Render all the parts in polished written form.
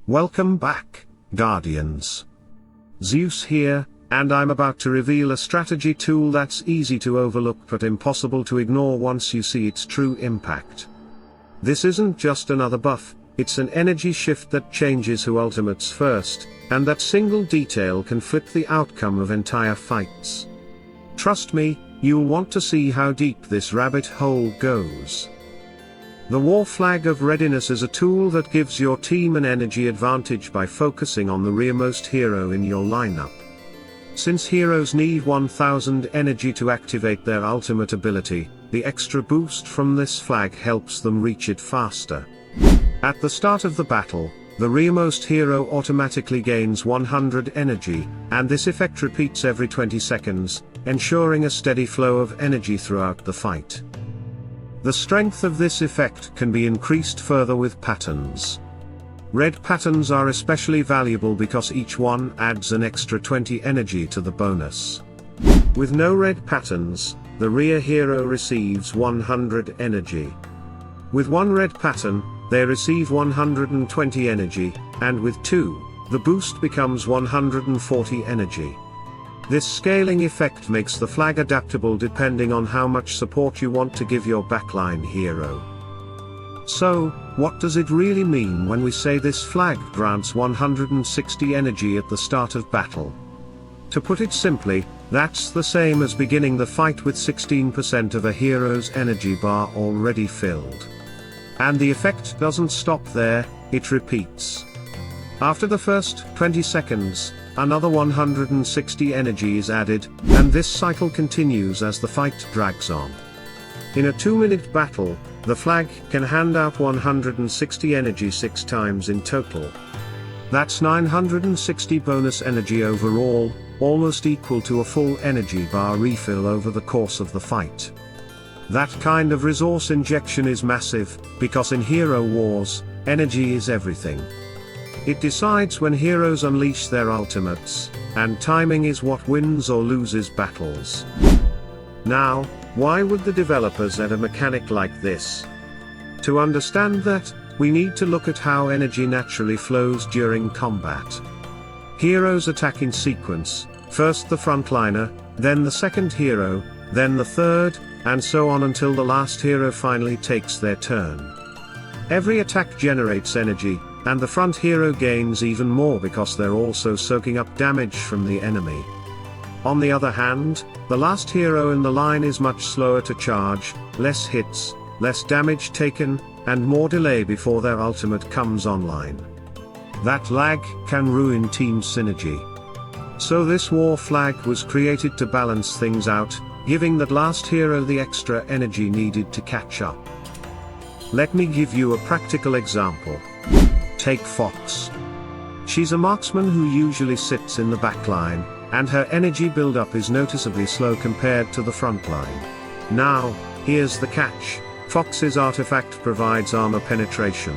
Welcome back, Guardians. Zeus here, and I'm about to reveal a strategy tool that's easy to overlook but impossible to ignore once you see its true impact. This isn't just another buff, it's an energy shift that changes who ultimates first, and that single detail can flip the outcome of entire fights. Trust me, you'll want to see how deep this rabbit hole goes. The War Flag of Readiness is a tool that gives your team an energy advantage by focusing on the rearmost hero in your lineup. Since heroes need 1000 energy to activate their ultimate ability, the extra boost from this flag helps them reach it faster. At the start of the battle, the rearmost hero automatically gains 100 energy, and this effect repeats every 20 seconds, ensuring a steady flow of energy throughout the fight. The strength of this effect can be increased further with patterns. Red patterns are especially valuable because each one adds an extra 20 energy to the bonus. With no red patterns, the rear hero receives 100 energy. With one red pattern, they receive 120 energy, and with two, the boost becomes 140 energy. This scaling effect makes the flag adaptable depending on how much support you want to give your backline hero. So, what does it really mean when we say this flag grants 160 energy at the start of battle? To put it simply, that's the same as beginning the fight with 16% of a hero's energy bar already filled. And the effect doesn't stop there, it repeats. After the first 20 seconds, another 160 energy is added, and this cycle continues as the fight drags on. In a 2-minute battle, the flag can hand out 160 energy 6 times in total. That's 960 bonus energy overall, almost equal to a full energy bar refill over the course of the fight. That kind of resource injection is massive, because in hero wars, energy is everything. It decides when heroes unleash their ultimates, and timing is what wins or loses battles. Now, why would the developers add a mechanic like this? To understand that, we need to look at how energy naturally flows during combat. Heroes attack in sequence, first the frontliner, then the second hero, then the third, and so on until the last hero finally takes their turn. Every attack generates energy, and the front hero gains even more because they're also soaking up damage from the enemy. On the other hand, the last hero in the line is much slower to charge, less hits, less damage taken, and more delay before their ultimate comes online. That lag can ruin team synergy. So this war flag was created to balance things out, giving that last hero the extra energy needed to catch up. Let me give you a practical example. Take Fox. She's a marksman who usually sits in the backline, and her energy buildup is noticeably slow compared to the front line. Now, here's the catch. Fox's artifact provides armor penetration.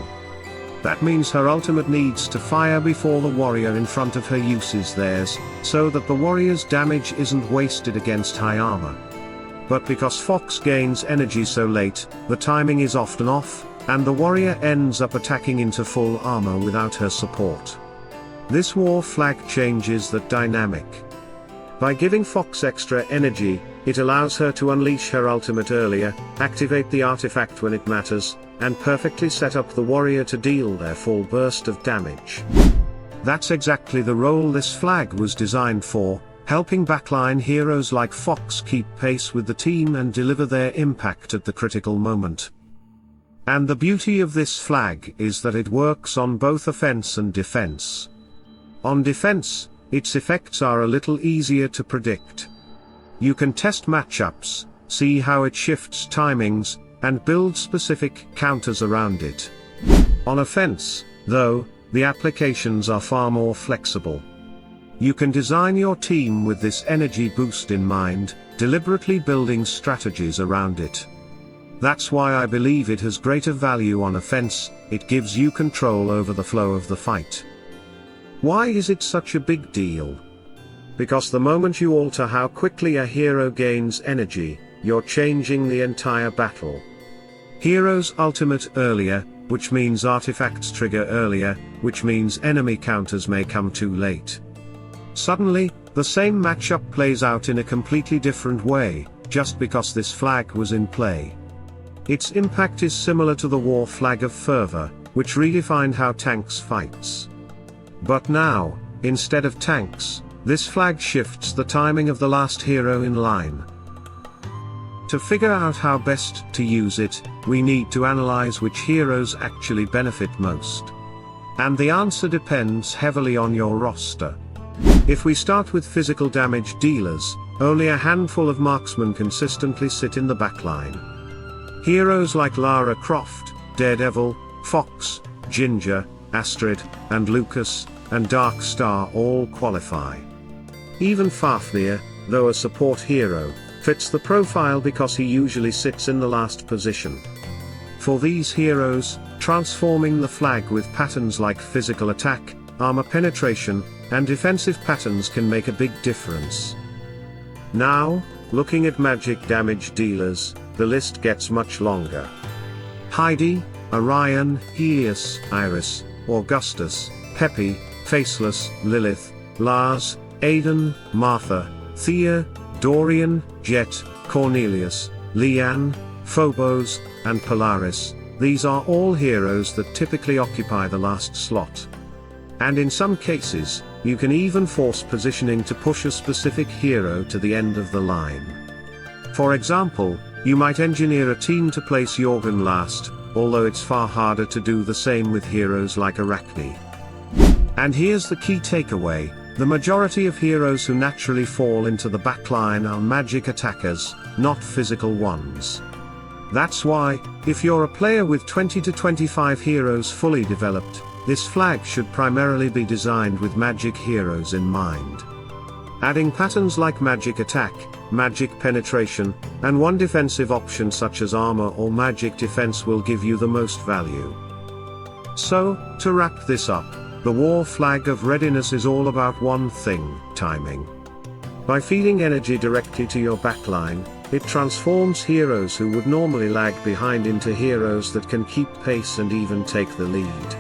That means her ultimate needs to fire before the warrior in front of her uses theirs, so that the warrior's damage isn't wasted against high armor. But because Fox gains energy so late, the timing is often off, and the warrior ends up attacking into full armor without her support. This war flag changes that dynamic. By giving Fox extra energy, it allows her to unleash her ultimate earlier, activate the artifact when it matters, and perfectly set up the warrior to deal their full burst of damage. That's exactly the role this flag was designed for, helping backline heroes like Fox keep pace with the team and deliver their impact at the critical moment. And the beauty of this flag is that it works on both offense and defense. On defense, its effects are a little easier to predict. You can test matchups, see how it shifts timings, and build specific counters around it. On offense, though, the applications are far more flexible. You can design your team with this energy boost in mind, deliberately building strategies around it. That's why I believe it has greater value on offense, it gives you control over the flow of the fight. Why is it such a big deal? Because the moment you alter how quickly a hero gains energy, you're changing the entire battle. Heroes ultimate earlier, which means artifacts trigger earlier, which means enemy counters may come too late. Suddenly, the same matchup plays out in a completely different way, just because this flag was in play. Its impact is similar to the War Flag of Fervor, which redefined how tanks fights. But now, instead of tanks, this flag shifts the timing of the last hero in line. To figure out how best to use it, we need to analyze which heroes actually benefit most. And the answer depends heavily on your roster. If we start with physical damage dealers, only a handful of marksmen consistently sit in the backline. Heroes like Lara Croft, Daredevil, Fox, Ginger, Astrid, and Lucas, and Dark Star all qualify. Even Fafnir, though a support hero, fits the profile because he usually sits in the last position. For these heroes, transforming the flag with patterns like physical attack, armor penetration, and defensive patterns can make a big difference. Now, looking at magic damage dealers, the list gets much longer. Heidi, Orion, Helios, Iris, Augustus, Peppy, Faceless, Lilith, Lars, Aidan, Martha, Thea, Dorian, Jet, Cornelius, Leanne, Phobos, and Polaris. These are all heroes that typically occupy the last slot. And in some cases, you can even force positioning to push a specific hero to the end of the line. For example, you might engineer a team to place Jorgen last, although it's far harder to do the same with heroes like Arachne. And here's the key takeaway: the majority of heroes who naturally fall into the backline are magic attackers, not physical ones. That's why, if you're a player with 20 to 25 heroes fully developed, this flag should primarily be designed with magic heroes in mind. Adding patterns like magic attack, magic penetration, and one defensive option such as armor or magic defense will give you the most value. So, to wrap this up, the War Flag of Readiness is all about one thing: timing. By feeding energy directly to your backline, it transforms heroes who would normally lag behind into heroes that can keep pace and even take the lead.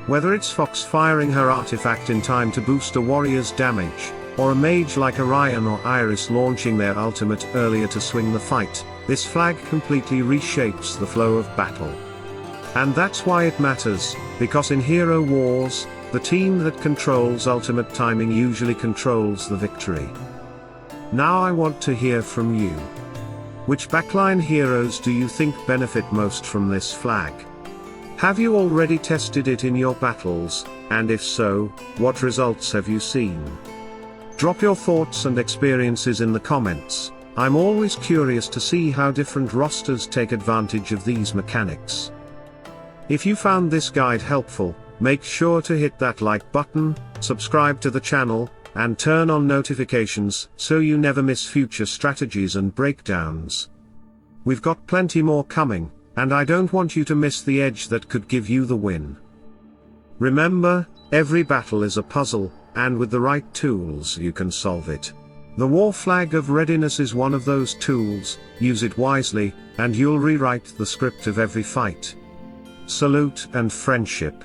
Whether it's Fox firing her artifact in time to boost a warrior's damage, or a mage like Orion or Iris launching their ultimate earlier to swing the fight, this flag completely reshapes the flow of battle. And that's why it matters, because in hero wars, the team that controls ultimate timing usually controls the victory. Now I want to hear from you. Which backline heroes do you think benefit most from this flag? Have you already tested it in your battles, and if so, what results have you seen? Drop your thoughts and experiences in the comments. I'm always curious to see how different rosters take advantage of these mechanics. If you found this guide helpful, make sure to hit that like button, subscribe to the channel, and turn on notifications so you never miss future strategies and breakdowns. We've got plenty more coming, and I don't want you to miss the edge that could give you the win. Remember, every battle is a puzzle, and with the right tools you can solve it. The War Flag of Readiness is one of those tools. Use it wisely, and you'll rewrite the script of every fight. Salute and friendship.